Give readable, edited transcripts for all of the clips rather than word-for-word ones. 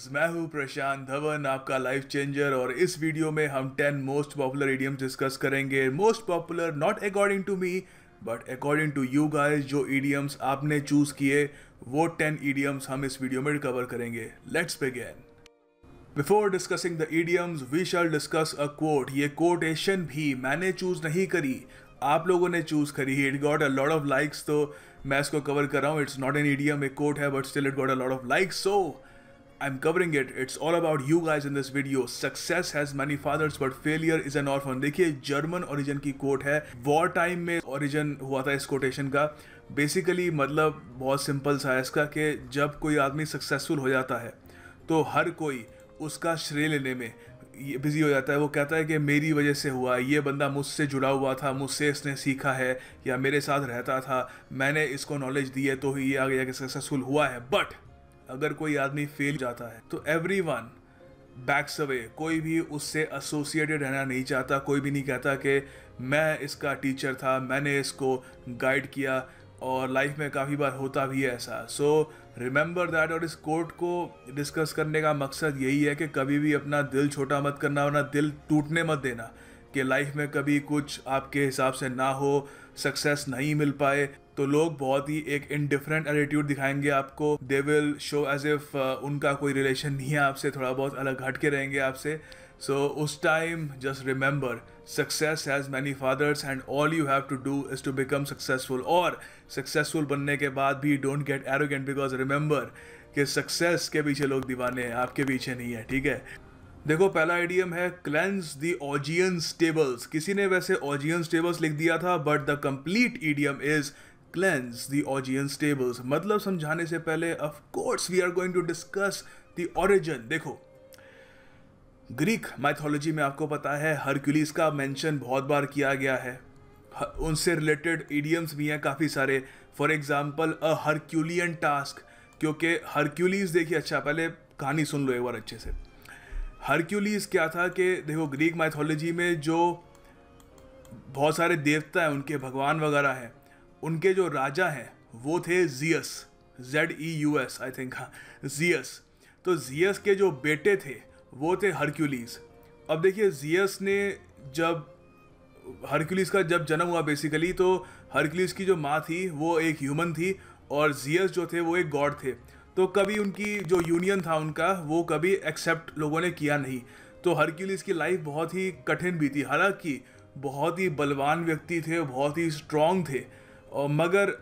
Guys, मैं हूं प्रशांत धवन, आपका लाइफ चेंजर। और इस वीडियो में हम 10 मोस्ट पॉपुलर इडियम्स डिस्कस करेंगे। Most popular not according to me but according to you guys. जो इडियम्स आपने चूज किए वो 10 इडियम्स हम इस वीडियो में कवर करेंगे। Let's begin. Before discussing the idioms we shall discuss a quote. ये कोटेशन भी मैंने चूज नहीं करी, आप लोगों ने चूज करी। It got a lot of likes, तो मैं इसको कवर कर रहा हूँ। इट्स नॉट एन इडियम, एक कोट है, but still it got a lot of likes, so I'm covering it. It's all about you guys in this video. Success has many fathers but failure is an orphan. देखिए, German origin की coat है। War time में origin हुआ था इस quotation का। Basically मतलब बहुत सिंपल सा है इसका कि जब कोई आदमी सक्सेसफुल हो जाता है तो हर कोई उसका श्रेय लेने में बिजी हो जाता है। वो कहता है कि मेरी वजह से हुआ, ये बंदा मुझसे जुड़ा हुआ था, मुझसे इसने सीखा है या मेरे साथ रहता था, मैंने इसको नॉलेज दी है तो ही ये आगे जाके सक्सेसफुल हुआ है। बट अगर कोई आदमी फेल जाता है तो एवरीवन बैक्स अवे। कोई भी उससे एसोसिएटेड रहना नहीं चाहता। कोई भी नहीं कहता कि मैं इसका टीचर था, मैंने इसको गाइड किया। और लाइफ में काफ़ी बार होता भी है ऐसा। So remember that. और इस कोट को डिस्कस करने का मकसद यही है कि कभी भी अपना दिल छोटा मत करना, वरना दिल टूटने मत देना कि लाइफ में कभी कुछ आपके हिसाब से ना हो, सक्सेस नहीं मिल पाए तो लोग बहुत ही एक इनडिफरेंट एटीट्यूड दिखाएंगे आपको। They will show as if उनका कोई रिलेशन नहीं है आपसे, थोड़ा बहुत अलग हट के रहेंगे आपसे। सो उस time just remember, success has many fathers and all you have to do is to become successful. और सक्सेसफुल बनने के बाद भी don't get arrogant, because remember कि सक्सेस के पीछे लोग दीवाने हैं, आपके पीछे नहीं है, ठीक है। देखो, पहला इडियम है क्लेंस द ऑजियन स्टेबल्स। किसी ने वैसे ऑजियन स्टेबल्स लिख दिया था, but the complete idiom is cleanse the augean stables. मतलब समझाने से पहले of course we are going to discuss the origin. देखो, ग्रीक माइथोलॉजी में आपको पता है हरक्यूलिस का मेंशन बहुत बार किया गया है। उनसे रिलेटेड इडियम्स भी हैं काफ़ी सारे। For example a Herculean task, क्योंकि हरक्यूलिस, देखिए, अच्छा पहले कहानी सुन लो एक बार अच्छे से। हरक्यूलिस क्या था कि देखो, ग्रीक माइथोलॉजी में जो बहुत सारे देवता हैं, उनके भगवान वगैरह हैं, उनके जो राजा हैं वो थे जियस, ZEUS आई थिंक, हाँ, जियस। तो जियस के जो बेटे थे वो थे हरक्यूलिस। अब देखिए, जियस ने जब हरक्यूलिस का जब जन्म हुआ बेसिकली, तो हरक्यूलिस की जो माँ थी वो एक ह्यूमन थी और जियस जो थे वो एक गॉड थे। तो कभी उनकी जो यूनियन था उनका, वो कभी एक्सेप्ट लोगों ने किया नहीं। तो हरक्यूलिस की लाइफ बहुत ही कठिन भी थी। हालांकि बहुत ही बलवान व्यक्ति थे, बहुत ही स्ट्रांग थे, और मगर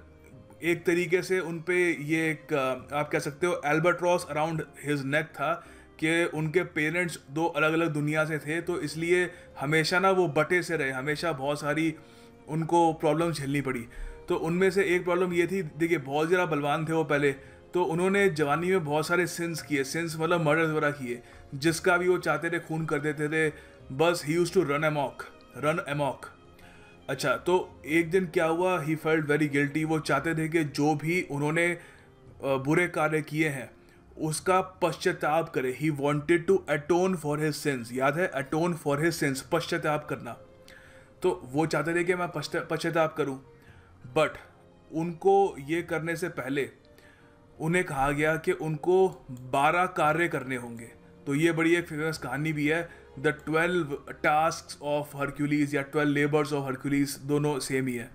एक तरीके से उन पे ये एक आप कह सकते हो एल्बाट्रॉस अराउंड हिज नेक था कि उनके पेरेंट्स दो अलग अलग दुनिया से थे। तो इसलिए हमेशा ना वो बटे से रहे, हमेशा बहुत सारी उनको प्रॉब्लम झेलनी पड़ी। तो उनमें से एक प्रॉब्लम ये थी, देखिए, बहुत ज़्यादा बलवान थे वो पहले, तो उन्होंने जवानी में बहुत सारे सिंस किए। सिंस मतलब मर्डर वगैरह किए, जिसका भी वो चाहते थे खून कर देते थे। बस ही यूज्ड टू रन अमॉक। अच्छा, तो एक दिन क्या हुआ, ही फेल्ट वेरी गिल्टी। वो चाहते थे कि जो भी उन्होंने बुरे कार्य किए हैं उसका पश्चाताप करे। He wanted to atone for his sins. याद है, अटोन फॉर हिज सिंस, पश्चाताप करना। तो वो चाहते थे कि मैं पश्चाताप करूं, बट उनको ये करने से पहले उन्हें कहा गया कि उनको 12 कार्य करने होंगे। तो ये बड़ी एक फेमस कहानी भी है, द 12 टास्क्स ऑफ हरक्यूलिस या 12 लेबर्स ऑफ हरक्यूलिस, दोनों सेम ही है।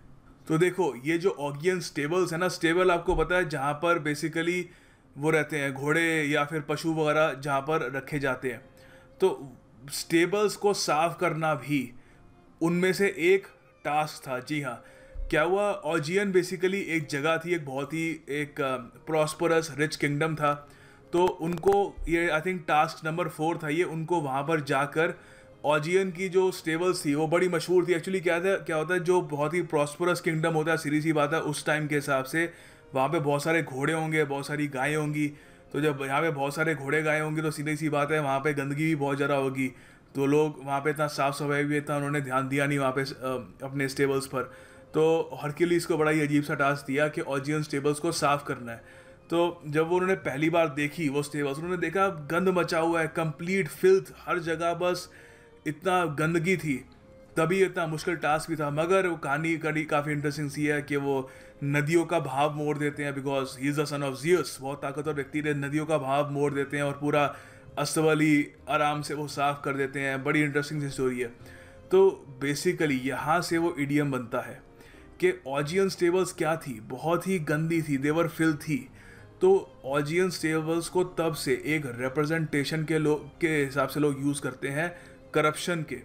तो देखो, ये जो ऑगियन स्टेबल्स है ना, स्टेबल आपको पता है जहाँ पर बेसिकली वो रहते हैं, घोड़े या फिर पशु वगैरह जहाँ पर रखे जाते हैं। तो स्टेबल्स को साफ करना भी उनमें से एक टास्क था। जी हाँ, क्या हुआ, ऑजियन बेसिकली एक जगह थी, एक बहुत ही एक प्रॉस्परस रिच किंगडम था। तो उनको ये आई थिंक टास्क नंबर 4 था ये, उनको वहाँ पर जाकर ऑजियन की जो स्टेबल्स थी वो बड़ी मशहूर थी। एक्चुअली क्या होता है, जो बहुत ही प्रॉस्परस किंगडम होता है, सीधी सी बात है, उस टाइम के हिसाब से वहाँ पे बहुत सारे घोड़े होंगे, बहुत सारी गायें होंगी। तो जब यहाँ पे बहुत सारे घोड़े गायें होंगी तो सीधी सी बात है, वहाँ पे गंदगी भी बहुत ज़्यादा होगी। तो लोग वहाँ पे इतना साफ सफाई भी इतना उन्होंने ध्यान दिया नहीं वहाँ पे अपने स्टेबल्स पर। तो हरक्यूलिस को बड़ा ही अजीब सा टास्क दिया कि ऑजियन स्टेबल्स को साफ करना है। तो जब वो उन्होंने पहली बार देखी वो स्टेबल्स, उन्होंने देखा गंद मचा हुआ है, कंप्लीट फिल्थ, हर जगह बस इतना गंदगी थी। तभी इतना मुश्किल टास्क भी था, मगर वो कहानी कड़ी काफ़ी इंटरेस्टिंग सी है कि वो नदियों का भाव मोड़ देते हैं, because he is the son of Jesus, बहुत ताकतवर व्यक्ति ने नदियों का भाव मोड़ देते हैं और पूरा अस्तबल आराम से वो साफ कर देते हैं। बड़ी इंटरेस्टिंग सी स्टोरी है। तो बेसिकली यहाँ से वो इडियम बनता है कि ऑजियन टेबल्स क्या थी, बहुत ही गंदी थी, देवर फिल्थी। तो ऑजियन टेबल्स को तब से एक रिप्रेजेंटेशन के हिसाब से लोग यूज़ करते हैं करप्शन के।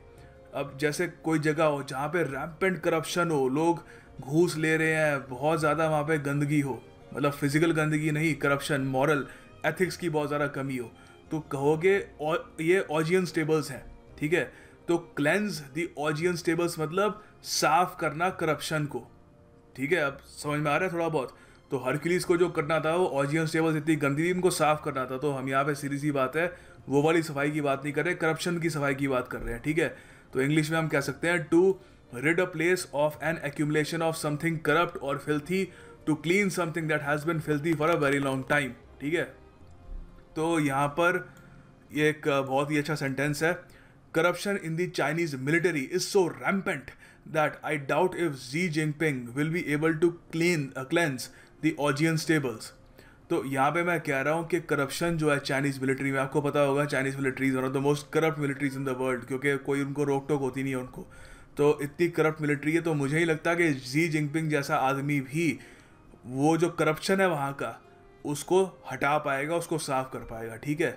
अब जैसे कोई जगह हो जहाँ पे रैम्पेंट करप्शन हो, लोग घूस ले रहे हैं, बहुत ज़्यादा वहाँ पे गंदगी हो, मतलब फिजिकल गंदगी नहीं, करप्शन, मॉरल एथिक्स की बहुत ज़्यादा कमी हो, तो कहोगे और ये ऑजियन टेबल्स हैं, ठीक है। तो क्लेंज द ऑजियन टेबल्स मतलब साफ करना करप्शन को, ठीक है। अब समझ में आ रहा है थोड़ा बहुत। तो हरक्यूलिस को जो करना था वो ऑजियन टेबल्स इतनी गंदी थी, इनको साफ करना था। तो हम यहाँ पे सीधी सी बात है, वो वाली सफाई की बात नहीं कर रहे, करप्शन की सफाई की बात कर रहे हैं, ठीक है। तो इंग्लिश में हम कह सकते हैं to rid a place of an accumulation of something corrupt or filthy, to clean something that has been filthy for a very long time, ठीक है। तो यहाँ पर ये एक बहुत ही अच्छा सेंटेंस है। Corruption in the Chinese military is so rampant that I doubt if Xi Jinping will be able to cleanse the augean tables. तो यहाँ पे मैं कह रहा हूँ कि करप्शन जो है चाइनीज़ मिलिट्री में, आपको पता होगा Chinese military is one of the most corrupt militaries in the world, क्योंकि कोई उनको रोक टोक होती नहीं है उनको। तो इतनी करप्ट मिलिट्री है, तो मुझे ही लगता है कि जी जिनपिंग जैसा आदमी भी वो जो करप्शन है वहाँ का उसको हटा पाएगा, उसको साफ कर पाएगा, ठीक है।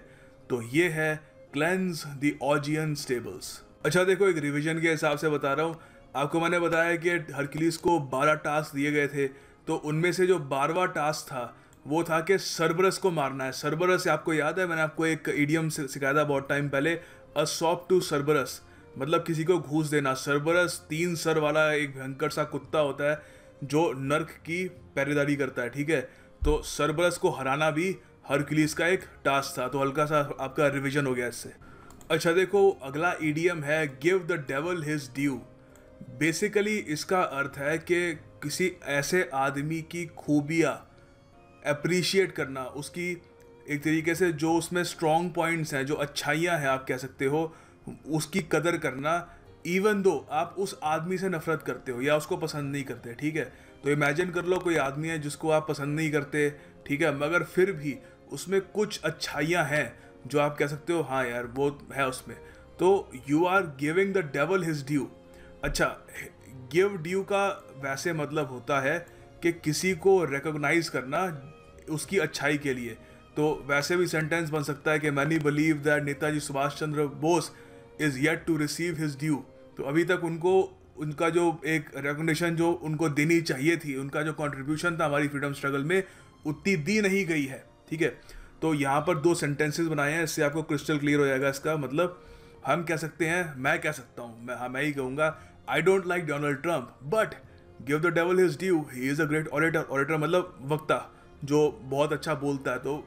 तो ये है क्लेंस द ऑजियन टेबल्स। अच्छा देखो, एक रिवीजन के हिसाब से बता रहा हूँ आपको। मैंने बताया कि हरक्यूलिस को 12 टास्क दिए गए थे, तो उनमें से जो 12वां टास्क था वो था कि सरबरस को मारना है। सरबरस आपको याद है, मैंने आपको एक इडियम सिखाया था बहुत टाइम पहले, अ सॉप टू सरबरस, मतलब किसी को घूस देना। सरबरस 3 सर वाला एक भयंकर सा कुत्ता होता है जो नर्क की पहरेदारी करता है, ठीक है। तो सरबरस को हराना भी हरक्यूलिस का एक टास्क था। तो हल्का सा आपका रिवीजन हो गया इससे। अच्छा देखो, अगला ईडियम है give the devil his due. Basically इसका अर्थ है कि किसी ऐसे आदमी की खूबियाँ अप्रिशिएट करना, उसकी एक तरीके से जो उसमें स्ट्रॉन्ग पॉइंट्स हैं, जो अच्छाइयाँ हैं आप कह सकते हो, उसकी कदर करना, इवन दो आप उस आदमी से नफरत करते हो या उसको पसंद नहीं करते, ठीक है। तो इमेजिन कर लो कोई आदमी है जिसको आप पसंद नहीं करते, ठीक है, मगर फिर भी उसमें कुछ अच्छाइयाँ हैं जो आप कह सकते हो हाँ यार वो है उसमें। तो you are giving the devil his due. अच्छा, गिव ड्यू का वैसे मतलब होता है कि किसी को रिकॉग्नाइज करना उसकी अच्छाई के लिए। तो वैसे भी सेंटेंस बन सकता है कि many believe that Netaji Subhash Chandra Bose is yet to receive his due. तो अभी तक उनको उनका जो एक रिकॉग्निशन जो उनको देनी चाहिए थी, उनका जो कंट्रीब्यूशन था हमारी फ्रीडम स्ट्रगल में, उतनी दी नहीं गई है, ठीक है। तो यहाँ पर 2 सेंटेंसेस बनाए हैं, इससे आपको क्रिस्टल क्लियर हो जाएगा इसका मतलब। हम कह सकते हैं, मैं कह सकता हूँ, मैं ही कहूँगा, आई don't like Donald Trump but give the devil his due, he is a great orator. Orator मतलब वक्ता जो बहुत अच्छा बोलता है। तो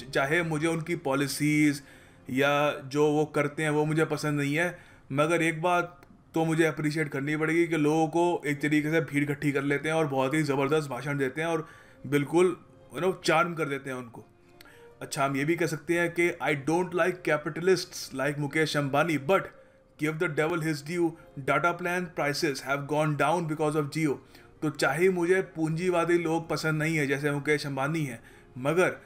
चाहे मुझे उनकी पॉलिसीज़ या जो वो करते हैं वो मुझे पसंद नहीं है, मगर एक बात तो मुझे अप्रिशिएट करनी पड़ेगी कि लोगों को एक तरीके से भीड़ इकट्ठी कर लेते हैं और बहुत ही ज़बरदस्त भाषण देते हैं और बिल्कुल चार्म कर देते हैं उनको। अच्छा, हम ये भी कह सकते हैं कि I don't like capitalists like Mukesh Ambani but give the devil his due, data plan prices have gone down because of Jio. तो चाहे मुझे पूंजीवादी लोग पसंद नहीं है जैसे मुकेश अंबानी है, मगर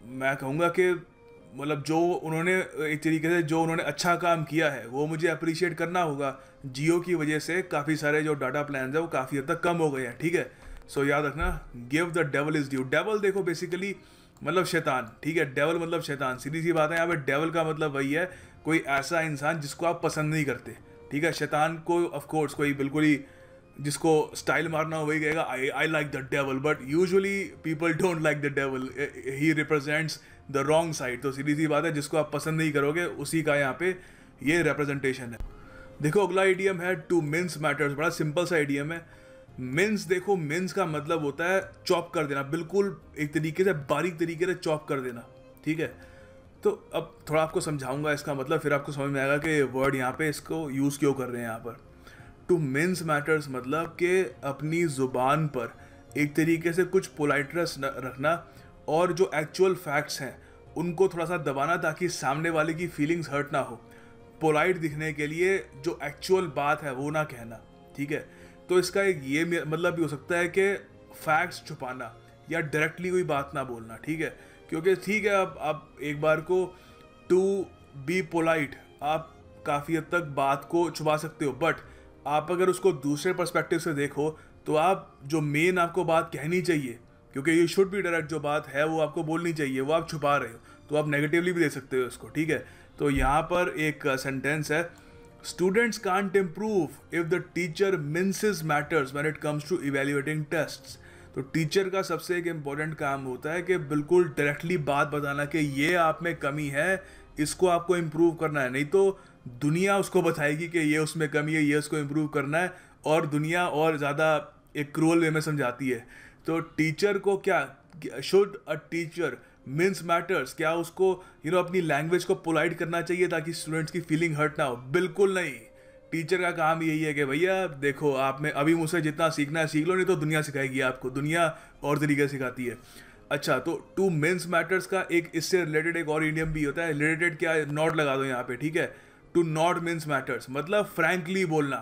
मैं कहूँगा कि मतलब जो उन्होंने एक तरीके से जो उन्होंने अच्छा काम किया है वो मुझे अप्रिशिएट करना होगा। जियो की वजह से काफ़ी सारे जो डाटा प्लान है वो काफ़ी हद तक कम हो गए हैं, ठीक है। सो याद रखना, give the devil is due. Devil देखो बेसिकली मतलब शैतान, ठीक है। डेवल मतलब शैतान, सीधी सी बात है। यहाँ पे डेवल का मतलब वही है, कोई ऐसा इंसान जिसको आप पसंद नहीं करते, ठीक है। शैतान को ऑफकोर्स कोई बिल्कुल ही जिसको स्टाइल मारना हो वही कहेगा I like the devil, but usually people don't like the devil, he represents the wrong side. तो सीधी सी बात है, जिसको आप पसंद नहीं करोगे उसी का यहाँ पे ये रिप्रेजेंटेशन है। देखो अगला इडियम है टू मिन्स मैटर्स। बड़ा सिंपल सा इडियम है। मिन्स, देखो मिन्स का मतलब होता है चॉप कर देना, बिल्कुल एक तरीके से बारीक तरीके से चॉप कर देना, ठीक है। तो अब थोड़ा आपको समझाऊंगा इसका मतलब, फिर आपको समझ में आएगा कि वर्ड यहाँ पे इसको यूज़ क्यों कर रहे हैं यहाँ पर। टू मिन्स मैटर्स मतलब कि अपनी ज़ुबान पर एक तरीके से कुछ पोलाइटनेस रखना और जो एक्चुअल फैक्ट्स हैं उनको थोड़ा सा दबाना ताकि सामने वाले की फीलिंग्स हर्ट ना हो। पोलाइट दिखने के लिए जो एक्चुअल बात है वो ना कहना, ठीक है। तो इसका एक ये मतलब भी हो सकता है कि फैक्ट्स छुपाना या डायरेक्टली कोई बात ना बोलना, ठीक है। क्योंकि ठीक है, अब एक बार को टू बी पोलाइट आप काफ़ी हद तक बात को छुपा सकते हो, बट आप अगर उसको दूसरे पर्सपेक्टिव से देखो तो आप जो मेन आपको बात कहनी चाहिए, क्योंकि ये शुड बी डायरेक्ट, जो बात है वो आपको बोलनी चाहिए, वो आप छुपा रहे हो, तो आप नेगेटिवली भी दे सकते हो इसको, ठीक है। तो यहाँ पर एक सेंटेंस है, students can't improve if the teacher minces matters when it comes to evaluating tests. तो टीचर का सबसे एक इम्पॉर्टेंट काम होता है कि बिल्कुल डायरेक्टली बात बताना कि ये आप में कमी है, इसको आपको इम्प्रूव करना है, नहीं तो दुनिया उसको बताएगी कि ये उसमें कमी है, ये उसको इम्प्रूव करना है, और दुनिया और ज़्यादा एक क्रूअल वे में समझाती है। तो टीचर को क्या should a teacher means matters, क्या उसको अपनी लैंग्वेज को पोलाइट करना चाहिए ताकि स्टूडेंट्स की फीलिंग हर्ट ना हो? बिल्कुल नहीं। टीचर का काम यही है कि भैया देखो, आप में अभी मुझसे जितना सीखना है सीख लो, नहीं तो दुनिया सिखाएगी आपको, दुनिया और तरीके सिखाती है। अच्छा, तो टू मीन्स मैटर्स का एक इससे रिलेटेड एक और इडियम भी होता है, रिलेटेड क्या, नॉट लगा दो यहाँ पे, ठीक है। टू नॉट मीन्स मैटर्स मतलब फ्रैंकली बोलना,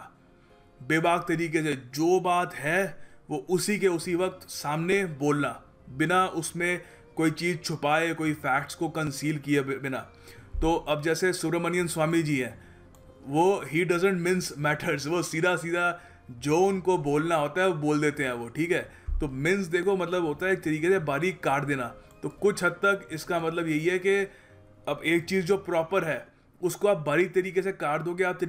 बेबाक तरीके से जो बात है वो उसी के उसी वक्त सामने बोलना, बिना उसमें कोई चीज़ छुपाए, कोई फैक्ट्स को कंसील किए बिना। तो अब जैसे सुब्रमण्यम स्वामी जी हैं, वो ही डजेंट मीन्स मैटर्स, वो सीधा सीधा जो उनको बोलना होता है वो बोल देते हैं वो, ठीक है। तो मीन्स देखो मतलब होता है एक तरीके से बारीक काट देना। तो कुछ हद तक इसका मतलब यही है कि अब एक चीज़ जो प्रॉपर है उसको आप बारीक तरीके से काट दोगे, आप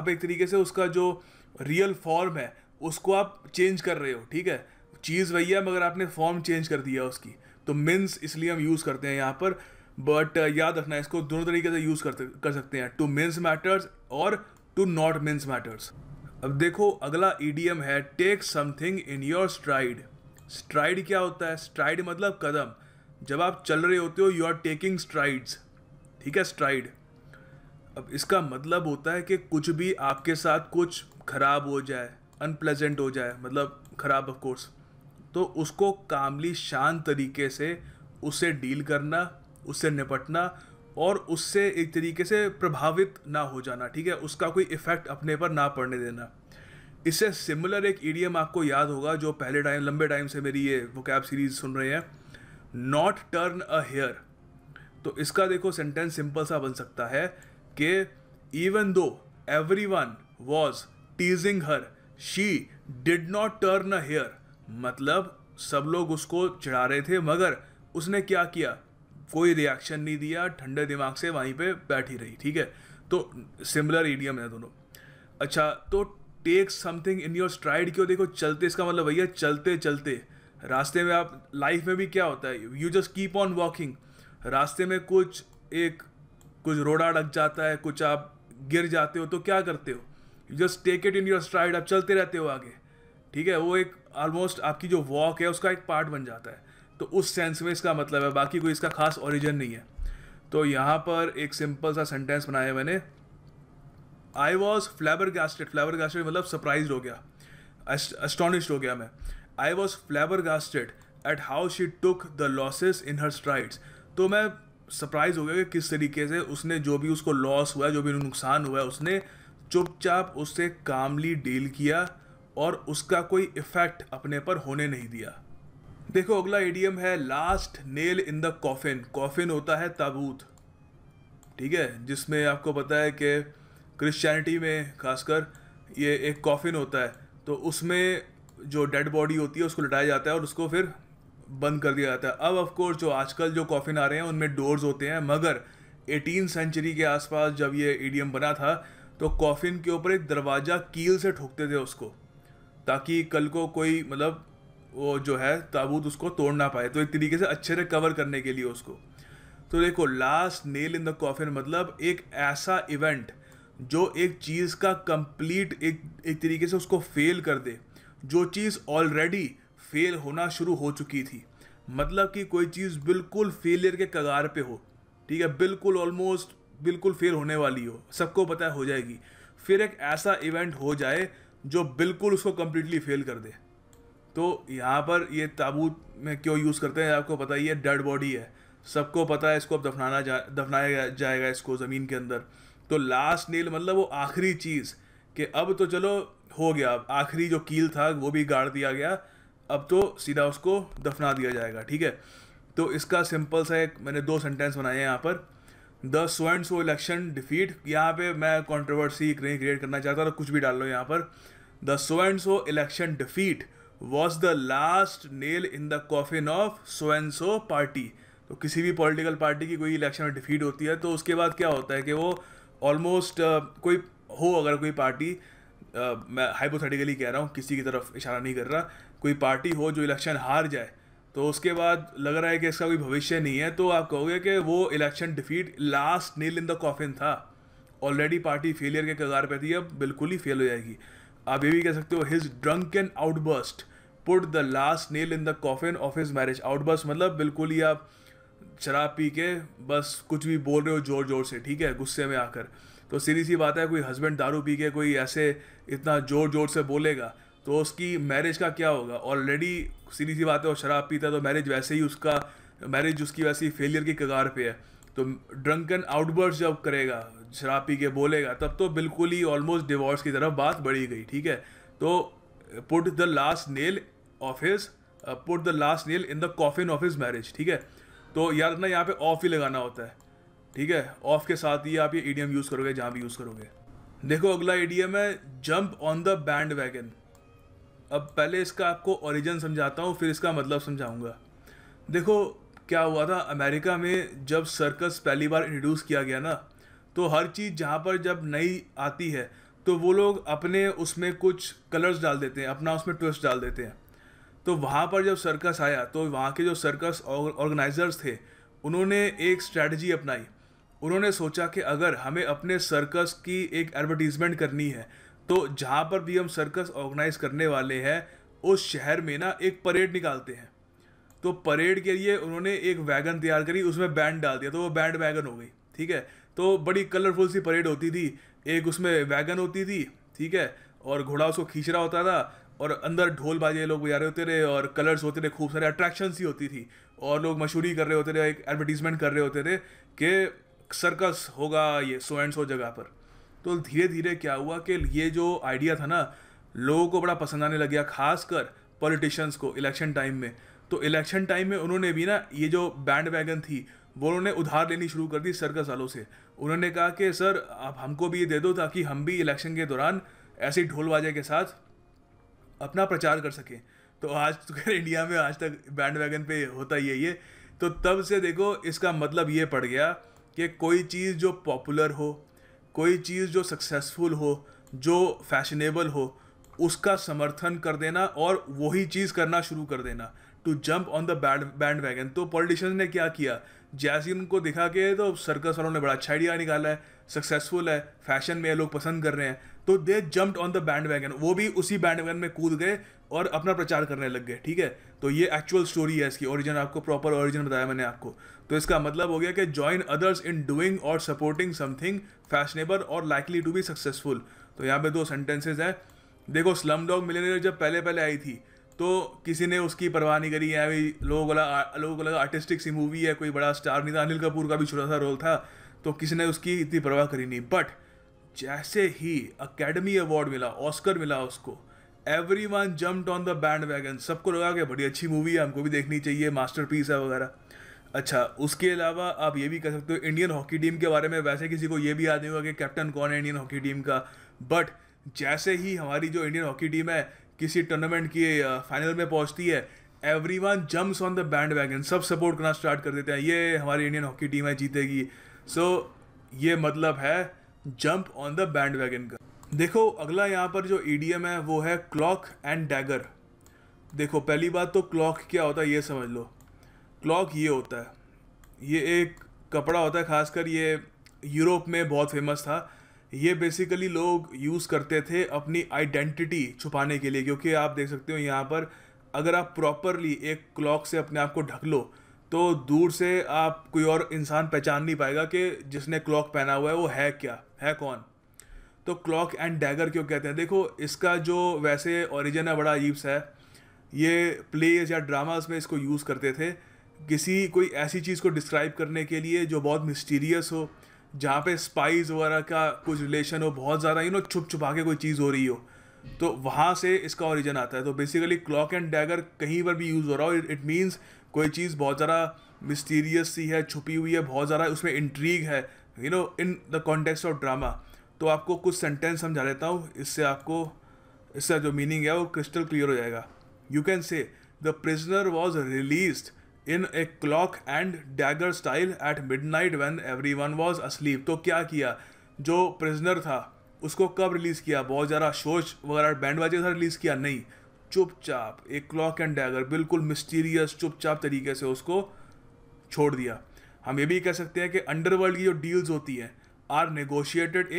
एक तरीके से उसका जो रियल फॉर्म है उसको आप चेंज कर रहे हो, ठीक है। चीज़ वही है मगर आपने फॉर्म चेंज कर दिया उसकी। तो मीन्स इसलिए हम यूज़ करते हैं यहाँ पर, बट याद रखना इसको दोनों तरीके से यूज़ कर सकते हैं, टू मीन्स मैटर्स और टू नॉट मीन्स मैटर्स। अब देखो अगला ईडियम है, take something in your stride. Stride क्या होता है? स्ट्राइड मतलब कदम। जब आप चल रहे होते हो यू आर टेकिंग स्ट्राइड्स, ठीक है, स्ट्राइड। अब इसका मतलब होता है कि कुछ भी आपके साथ कुछ खराब हो जाए, अनप्लेजेंट हो जाए, मतलब खराब ऑफ कोर्स, तो उसको कामली शांत तरीके से उससे डील करना, उससे निपटना और उससे एक तरीके से प्रभावित ना हो जाना, ठीक है, उसका कोई इफेक्ट अपने पर ना पड़ने देना। इससे सिमिलर एक ईडियम आपको याद होगा जो पहले लंबे टाइम से मेरी ये वोकैब सीरीज सुन रहे हैं, नॉट टर्न अ हेयर। तो इसका देखो सेंटेंस सिंपल सा बन सकता है कि even though everyone was teasing her she did not turn a hair. मतलब सब लोग उसको चिढ़ा रहे थे मगर उसने क्या किया, कोई रिएक्शन नहीं दिया, ठंडे दिमाग से वहीं पे बैठी रही, ठीक है। तो सिमिलर ईडियम है दोनों। अच्छा, तो take something in your stride क्यों? देखो चलते, इसका मतलब भैया चलते चलते रास्ते में, आप लाइफ में भी क्या होता है, you just keep on walking. रास्ते में कुछ रोड़ा अटक जाता है, कुछ आप गिर जाते हो तो क्या करते हो, you just take it in your stride, आप चलते रहते हो आगे, ठीक है। वो एक ऑलमोस्ट आपकी जो वॉक है उसका एक पार्ट बन जाता है। तो उस सेंस में इसका मतलब है, बाकी कोई इसका खास ओरिजिन नहीं है। तो यहाँ पर एक सिंपल सा सेंटेंस बनाया मैंने, आई वॉज फ्लैबरगास्टेड। फ्लैबरगास्टेड मतलब सरप्राइज हो गया, एस्टोनिश्ड हो गया मैं। I was flabbergasted at how she took the losses in her strides. तो मैं सरप्राइज हो गया कि किस तरीके से उसने जो भी उसको लॉस हुआ है, जो भी नुकसान हुआ है, उसने चुपचाप उससे कामली डील किया और उसका कोई इफेक्ट अपने पर होने नहीं दिया। देखो अगला इडियम है, last nail in the coffin. Coffin होता है ताबूत, ठीक है, जिसमें आपको पता है कि क्रिश्चियनिटी में खासकर ये एक कॉफिन होता है। तो उसमें जो डेड बॉडी होती है उसको लटाया जाता है और उसको फिर बंद कर दिया जाता है। अब ऑफ कोर्स जो आजकल जो कॉफिन आ रहे हैं उनमें डोर्स होते हैं, मगर 18वीं सेंचुरी के आसपास जब ये इडियम बना था तो कॉफिन के ऊपर एक दरवाज़ा कील से ठोकते थे उसको, ताकि कल को कोई मतलब वो जो है ताबूत उसको तोड़ ना पाए, तो एक तरीके से अच्छे से कवर करने के लिए उसको। तो देखो last nail in the coffin मतलब एक ऐसा इवेंट जो एक चीज़ का कंप्लीट एक तरीके से उसको फेल कर दे, जो चीज़ ऑलरेडी फेल होना शुरू हो चुकी थी। मतलब कि कोई चीज़ बिल्कुल फेलियर के कगार पे हो, ठीक है, बिल्कुल ऑलमोस्ट बिल्कुल फेल होने वाली हो, सबको पता है हो जाएगी, फिर एक ऐसा इवेंट हो जाए जो बिल्कुल उसको कम्प्लीटली फेल कर दे। तो यहाँ पर ये ताबूत में क्यों यूज़ करते हैं आपको पता ही है, डेड बॉडी है, सबको पता है, इसको अब दफनाया जाएगा इसको ज़मीन के अंदर। तो लास्ट नेल मतलब वो आखिरी चीज़, कि अब तो चलो हो गया, आखिरी जो कील था वो भी गाड़ दिया गया, अब तो सीधा उसको दफना दिया जाएगा, ठीक है। तो इसका सिंपल सा एक मैंने 2 सेंटेंस बनाए हैं यहाँ पर। The so and so election defeat, यहाँ पे मैं कंट्रोवर्सी नहीं क्रिएट करना चाहता, तो कुछ भी डाल लो यहाँ पर। The so and so election defeat was the last nail in the coffin of so and so party. तो किसी भी पॉलिटिकल पार्टी की कोई इलेक्शन में डिफीट होती है तो उसके बाद क्या होता है कि वो ऑलमोस्ट कोई हो, अगर कोई पार्टी, मैं हाइपोथेटिकली कह रहा हूँ, किसी की तरफ इशारा नहीं कर रहा, कोई पार्टी हो जो इलेक्शन हार जाए तो उसके बाद लग रहा है कि इसका कोई भविष्य नहीं है, तो आप कहोगे कि वो election defeat last nail in the coffin था, ऑलरेडी पार्टी फेलियर के कगार पे थी, अब बिल्कुल ही फेल हो जाएगी। आप ये भी कह सकते हो his drunken outburst put the last nail in the coffin of his marriage. Outburst मतलब बिल्कुल ही आप शराब पी के बस कुछ भी बोल रहे हो जोर जोर से, ठीक है, गुस्से में आकर। तो सीधी सी बात है, कोई हस्बैंड दारू पी के कोई ऐसे इतना जोर जोर से बोलेगा तो उसकी मैरिज का क्या होगा। ऑलरेडी सीधी सी बात है, वो शराब पीता है तो मैरिज वैसे ही उसकी वैसे ही फेलियर की कगार पे है। तो ड्रंकन आउटबर्स्ट जब करेगा, शराब पी के बोलेगा, तब तो बिल्कुल ही ऑलमोस्ट डिवोर्स की तरफ बात बढ़ी गई, ठीक है। तो put the last nail in the coffin of his marriage, ठीक है। तो याद रखना यहाँ पे ऑफ ही लगाना होता है, ठीक है। ऑफ के साथ ही आप ये ईडियम यूज़ करोगे जहाँ भी यूज़ करोगे। देखो अगला ईडियम है jump on the band wagon. अब पहले इसका आपको ओरिजिन समझाता हूँ, फिर इसका मतलब समझाऊंगा। देखो क्या हुआ था अमेरिका में, जब सर्कस पहली बार इंट्रोड्यूस किया गया ना, तो हर चीज़ जहाँ पर जब नई आती है तो वो लोग अपने उसमें कुछ कलर्स डाल देते हैं, अपना उसमें ट्विस्ट डाल देते हैं। तो वहाँ पर जब सर्कस आया तो वहाँ के जो सर्कस ऑर्गेनाइजर्स थे उन्होंने एक स्ट्रैटेजी अपनाई। उन्होंने सोचा कि अगर हमें अपने सर्कस की एक एडवर्टीजमेंट करनी है तो जहाँ पर भी हम सर्कस ऑर्गेनाइज करने वाले हैं उस शहर में ना एक परेड निकालते हैं। तो परेड के लिए उन्होंने एक वैगन तैयार करी, उसमें बैंड डाल दिया, तो वो बैंड वैगन हो गई, ठीक है। तो बड़ी कलरफुल सी परेड होती थी, एक उसमें वैगन होती थी, ठीक है, और घोड़ा उसको खींच रहा होता था और अंदर ढोल बाजे लोग बजा रहे होते थे और कलर्स होते थे, खूब सारे अट्रैक्शंस ही होती थी और लोग मशहूरी कर रहे होते थे, एक एडवर्टीजमेंट कर रहे होते थे कि सर्कस होगा ये सो एंड सो जगह पर। तो धीरे धीरे क्या हुआ कि ये जो आइडिया था ना लोगों को बड़ा पसंद आने लग गया, खासकर पॉलिटिशियंस को इलेक्शन टाइम में। तो इलेक्शन टाइम में उन्होंने भी ना ये जो बैंड वैगन थी वो उन्होंने उधार लेनी शुरू कर दी सर्कस वालों से। उन्होंने कहा कि सर आप हमको भी ये दे दो ताकि हम भी इलेक्शन के दौरान ऐसे ही ढोल बाजे के साथ अपना प्रचार कर सकें। तो आज तो इंडिया में आज तक बैंड वैगन पे होता ही है ये। तो तब से देखो इसका मतलब ये पड़ गया कि कोई चीज़ जो पॉपुलर हो, कोई चीज़ जो सक्सेसफुल हो, जो फैशनेबल हो, उसका समर्थन कर देना और वही चीज़ करना शुरू कर देना, to jump on the bandwagon. तो पॉलिटिशियंस ने क्या किया, जैसे ही उनको दिखा के तो सर्कस वालों ने बड़ा अच्छा आइडिया निकाला है, सक्सेसफुल है, फैशन में लोग पसंद कर रहे हैं, तो they jumped on the bandwagon, वो भी उसी बैंड वैगन में कूद गए और अपना प्रचार करने लग गए, ठीक है। तो ये एक्चुअल स्टोरी है, इसकी ओरिजिन आपको प्रॉपर ओरिजिन बताया मैंने आपको। तो इसका मतलब हो गया कि जॉइन अदर्स इन डूइंग और सपोर्टिंग समथिंग फैशनेबल और लाइकली टू बी सक्सेसफुल। तो यहाँ पे 2 सेंटेंसेज हैं। देखो स्लम डॉग मिलियनेयर जब पहले पहले आई थी तो किसी ने उसकी परवाह नहीं करी है, अभी लोगों को लगा आर्टिस्टिक सी मूवी है, कोई बड़ा स्टार नहीं था, अनिल कपूर का भी छोटा सा रोल था, तो किसी ने उसकी इतनी परवाह करी नहीं। बट जैसे ही अकेडमी अवार्ड मिला, ऑस्कर मिला उसको, everyone jumped on the band wagon. सबको लगा कि बड़ी अच्छी मूवी है, हमको भी देखनी चाहिए, मास्टरपीस है वगैरह। अच्छा, उसके अलावा आप ये भी कह सकते हो इंडियन हॉकी टीम के बारे में, वैसे किसी को ये भी याद नहीं होगा कि कैप्टन कौन है इंडियन हॉकी टीम का, बट जैसे ही हमारी जो इंडियन हॉकी टीम है किसी टूर्नामेंट की फाइनल में पहुंचती है, everyone jumps on the band wagon, सब सपोर्ट करना स्टार्ट कर देते हैं, ये हमारी इंडियन हॉकी टीम है, जीतेगी। सो ये मतलब है jump on the band wagon का। देखो अगला यहाँ पर जो ईडीएम है वो है क्लॉक एंड डैगर। देखो पहली बात तो क्लॉक क्या होता है ये समझ लो। क्लॉक ये होता है, ये एक कपड़ा होता है, खासकर ये यूरोप में बहुत फेमस था। ये बेसिकली लोग यूज़ करते थे अपनी आइडेंटिटी छुपाने के लिए, क्योंकि आप देख सकते हो यहाँ पर अगर आप प्रॉपरली एक क्लॉक से अपने आप को ढक लो तो दूर से आप कोई और इंसान पहचान नहीं पाएगा कि जिसने क्लॉक पहना हुआ है वो है क्या, है कौन। तो क्लॉक एंड डैगर क्यों कहते हैं, देखो इसका जो वैसे ओरिजिन है बड़ा अजीब सा है। ये प्लेज या ड्रामास में इसको यूज़ करते थे किसी कोई ऐसी चीज़ को डिस्क्राइब करने के लिए जो बहुत मिस्टीरियस हो जहाँ पे स्पाइस वगैरह का कुछ रिलेशन हो, बहुत ज़्यादा छुप छुपा के कोई चीज़ हो रही हो, तो वहाँ से इसका ओरिजिन आता है। तो बेसिकली क्लॉक एंड डैगर कहीं पर भी यूज़ हो रहा हो, इट मीन्स कोई चीज़ बहुत ज़्यादा मिस्टीरियस सी है, छुपी हुई है, बहुत ज़्यादा उसमें इंट्रीग है, in the context of drama. तो आपको कुछ सेंटेंस समझा देता हूँ, इससे जो मीनिंग है वो क्रिस्टल क्लियर हो जाएगा। You can say the prisoner was released in a clock and dagger style at midnight when everyone was asleep. तो क्या किया, जो प्रिजनर था उसको कब रिलीज़ किया, बहुत ज़्यादा शोश वगैरह बैंड बाजे के साथ रिलीज़ किया? नहीं, चुपचाप एक क्लॉक एंड डैगर बिल्कुल मिस्टीरियस चुपचाप तरीके से उसको छोड़ दिया। हम ये भी कह सकते हैं कि अंडरवर्ल्ड की जो डील्स होती हैं are negotiated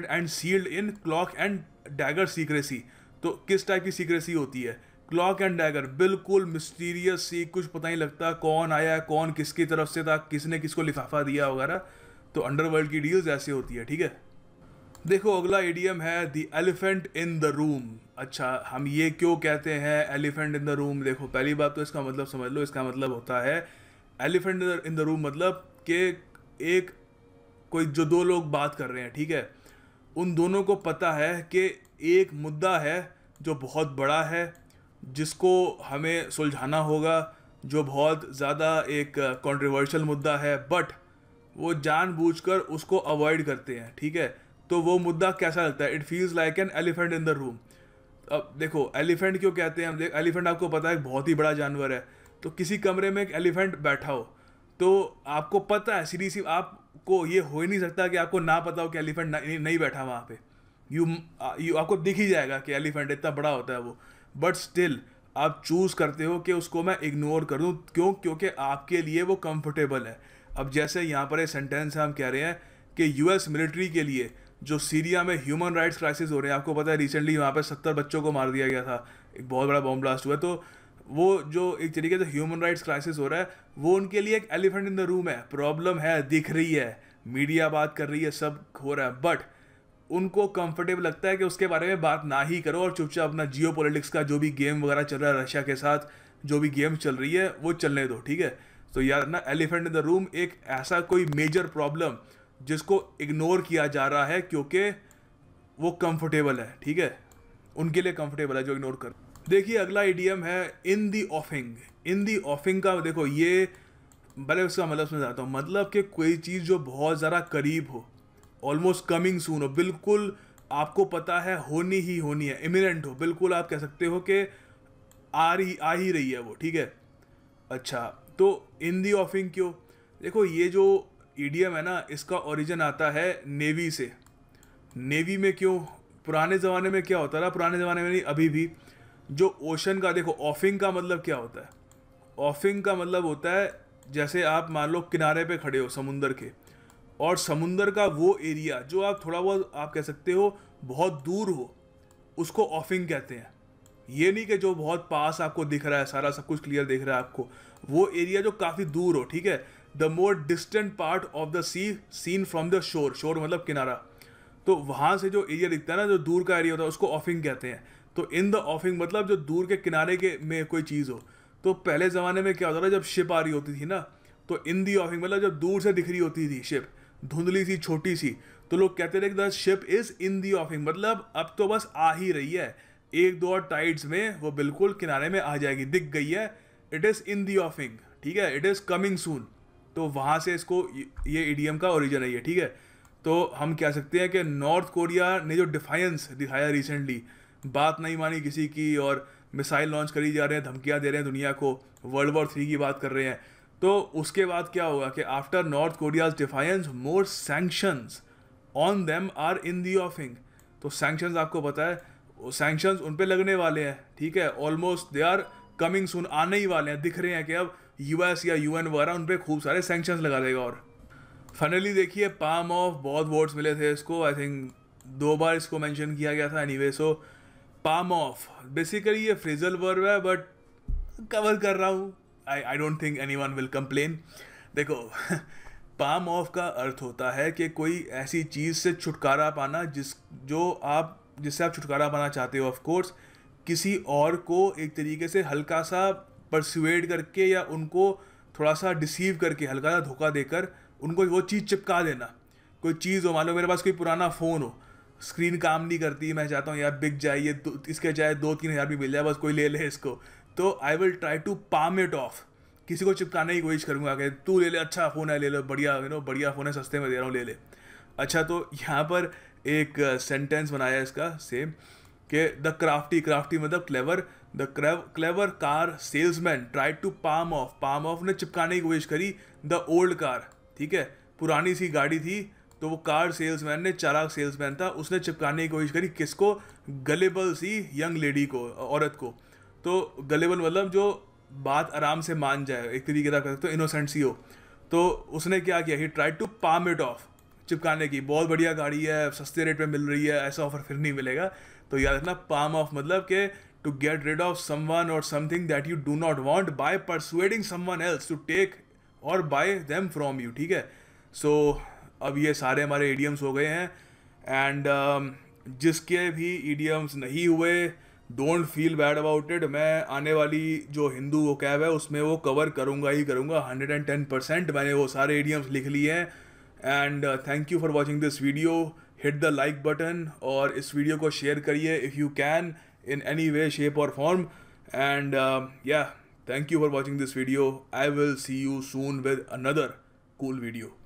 and sealed in cloak and dagger secrecy. तो किस टाइप की सीक्रेसी होती है? क्लॉक एंड डैगर बिल्कुल मिस्टीरियस सी, कुछ पता नहीं लगता कौन आया है, कौन किसकी तरफ से था, किसने किसको लिफाफा दिया वगैरह। तो अंडरवर्ल्ड की डील्स ऐसे होती है, ठीक है। देखो अगला इडियम है the elephant in the room. अच्छा, हम ये क्यों कहते हैं एलिफेंट इन द रूम? देखो पहली बात तो इसका मतलब समझ लो। इसका मतलब होता है एलिफेंट इन द रूम, मतलब कि एक कोई जो दो लोग बात कर रहे हैं, ठीक है, उन दोनों को पता है कि एक मुद्दा है जो बहुत बड़ा है, जिसको हमें सुलझाना होगा, जो बहुत ज़्यादा एक कंट्रोवर्शियल मुद्दा है, बट वो जानबूझकर उसको अवॉइड करते हैं, ठीक है। तो वो मुद्दा कैसा लगता है? It feels like an elephant in the room. अब देखो एलिफेंट क्यों कहते हैं हम? एलिफेंट आपको पता है बहुत ही बड़ा जानवर है। तो किसी कमरे में एक एलिफेंट बैठा हो तो आपको पता है, सीधी सी आपको ये हो ही नहीं सकता कि आपको ना पता हो कि एलिफेंट नहीं बैठा वहाँ पे। यू आपको दिख ही जाएगा कि एलिफेंट इतना बड़ा होता है वो, बट स्टिल आप चूज़ करते हो कि उसको मैं इग्नोर कर दूँ। क्यों? क्योंकि आपके लिए वो कंफर्टेबल है। अब जैसे यहाँ पर एक सेंटेंस है, हम कह रहे हैं कि यूएस मिलिट्री के लिए जो सीरिया में ह्यूमन राइट्स क्राइसिस हो रहे हैं, आपको पता है रिसेंटली वहाँ पे 70 बच्चों को मार दिया गया था, एक बहुत बड़ा बॉम्ब ब्लास्ट हुआ। तो वो जो एक तरीके से ह्यूमन राइट्स क्राइसिस हो रहा है, वो उनके लिए एक एलिफेंट इन द रूम है। प्रॉब्लम है, दिख रही है, मीडिया बात कर रही है, सब हो रहा है, बट उनको कंफर्टेबल लगता है कि उसके बारे में बात ना ही करो और चुपचाप अपना जियो पॉलिटिक्स का जो भी गेम वगैरह चल रहा है रशिया के साथ, जो भी गेम चल रही है वो चलने दो, ठीक है। तो यार ना, एलिफेंट इन द रूम एक ऐसा कोई मेजर प्रॉब्लम जिसको इग्नोर किया जा रहा है क्योंकि वो कंफर्टेबल है, ठीक है, उनके लिए कंफर्टेबल है जो इग्नोर कर। देखिए अगला इडियम है इन दी ऑफिंग। इन दी ऑफिंग का देखो, ये भले उसका मतलब समझाता हूँ। मतलब कि कोई चीज़ जो बहुत ज़्यादा करीब हो, ऑलमोस्ट कमिंग सून हो, बिल्कुल आपको पता है होनी ही होनी है, इमिनेंट हो, बिल्कुल आप कह सकते हो कि आ ही रही है वो, ठीक है। अच्छा, तो इन दी ऑफिंग क्यों? देखो ये जो ईडियम है ना, इसका ओरिजिन आता है नेवी से। नेवी में क्यों? पुराने ज़माने में क्या होता था, पुराने ज़माने में नहीं अभी भी, जो ओशन का, देखो ऑफिंग का मतलब क्या होता है? ऑफिंग का मतलब होता है जैसे आप मान लो किनारे पे खड़े हो समुंदर के, और समुंदर का वो एरिया जो आप थोड़ा बहुत आप कह सकते हो बहुत दूर हो, उसको ऑफिंग कहते हैं। ये नहीं कि जो बहुत पास आपको दिख रहा है, सारा सब कुछ क्लियर दिख रहा है आपको, वो एरिया जो काफ़ी दूर हो, ठीक है। The more distant part of the sea seen from the shore. Shore मतलब किनारा। तो वहाँ से जो एरिया दिखता है ना, जो दूर का एरिया होता है, उसको ऑफिंग कहते हैं। तो इन द ऑफिंग मतलब जो दूर के किनारे के में कोई चीज़ हो। तो पहले ज़माने में क्या होता था, जब शिप आ रही होती थी ना, तो इन दी ऑफिंग मतलब जब दूर से दिख रही होती थी शिप, धुंधली सी छोटी सी, तो लोग कहते थे कि the ship is in the ऑफिंग, मतलब अब तो बस आ ही रही है, एक दो और टाइड्स में वो बिल्कुल किनारे में आ जाएगी, दिख गई है, इट इज़ इन दी ऑफिंग, ठीक है, इट इज़ कमिंग सून। तो वहाँ से इसको ये इडियम का ओरिजिन है ये, ठीक है। तो हम कह सकते हैं कि नॉर्थ कोरिया ने जो डिफाइंस दिखाया रिसेंटली, बात नहीं मानी किसी की और मिसाइल लॉन्च करी जा रहे हैं, धमकियाँ दे रहे हैं दुनिया को, वर्ल्ड वॉर 3 की बात कर रहे हैं, तो उसके बाद क्या होगा कि after North Korea's defiance more sanctions on them are in the offing. तो सैंक्शंस आपको पता है, वो सैंक्शंस उन पे लगने वाले हैं, ठीक है, almost they are coming soon, आने ही वाले हैं, दिख रहे हैं कि अब यूएस या यूएन वगैरह उन पे खूब सारे सैंक्शंस लगा देगा। और फाइनली देखिए पाम ऑफ, बहुत वोट्स मिले थे इसको, आई थिंक 2 बार इसको मेंशन किया गया था। Anyway, so palm of basically ये फ्रेजल वर्ब है, बट कवर कर रहा हूँ, I don't think anyone will complain. देखो पाम ऑफ का अर्थ होता है कि कोई ऐसी चीज़ से छुटकारा पाना जिससे आप छुटकारा पाना चाहते हो, ऑफ कोर्स किसी और को एक तरीके से हल्का सा परसुएड करके या उनको थोड़ा सा डिसीव करके, हल्का सा धोखा देकर उनको वो चीज़ चिपका देना। कोई चीज़ हो, मान लो मेरे पास कोई पुराना फ़ोन हो, स्क्रीन काम नहीं करती, मैं चाहता हूँ यार बिक जाए ये, इसके चाहे 2-3 हज़ार भी मिल जाए, बस कोई ले ले इसको, तो I will try to palm it off. किसी को चिपकाने की कोशिश करूँगा कि तू ले ले, अच्छा फ़ोन है ले लो, बढ़िया बढ़िया फ़ोन है, सस्ते में दे रहा हूँ, ले ले। अच्छा, तो यहाँ पर एक सेंटेंस बनाया है इसका सेम, कि द क्राफ्टी, क्राफ्टी मतलब clever, the clever car salesman try to palm off ने चिपकाने की कोशिश करी द ओल्ड कार, ठीक है, पुरानी सी गाड़ी थी, तो वो कार सेल्समैन ने, चालाक सेल्समैन था, उसने चिपकाने की कोशिश करी किसको, गलेबल सी यंग लेडी को, औरत को। तो गलेबल मतलब जो बात आराम से मान जाए, एक तरीके से तो इनोसेंट सी हो। तो उसने क्या किया, he try to palm it off, चिपकाने की, बहुत बढ़िया गाड़ी है, सस्ते रेट में मिल रही है, ऐसा ऑफर फिर नहीं मिलेगा। तो याद रखना, पाम ऑफ मतलब कि to get rid of someone और something that you do not want by persuading someone else to take और बाय देम फ्रॉम यू, ठीक है। सो अब ये सारे हमारे इडियम्स हो गए हैं, एंड जिसके भी इडियम्स नहीं हुए, don't feel bad about it. मैं आने वाली जो हिंदू वोकैब है उसमें वो कवर करूँगा ही करूँगा 110%। मैंने वो सारे इडियम्स लिख लिए हैं। And thank you for watching this video. Hit the like button और इस वीडियो को शेयर करिए if you can in any way, shape or form. And yeah, thank you for watching this video. I will see you soon with another cool video.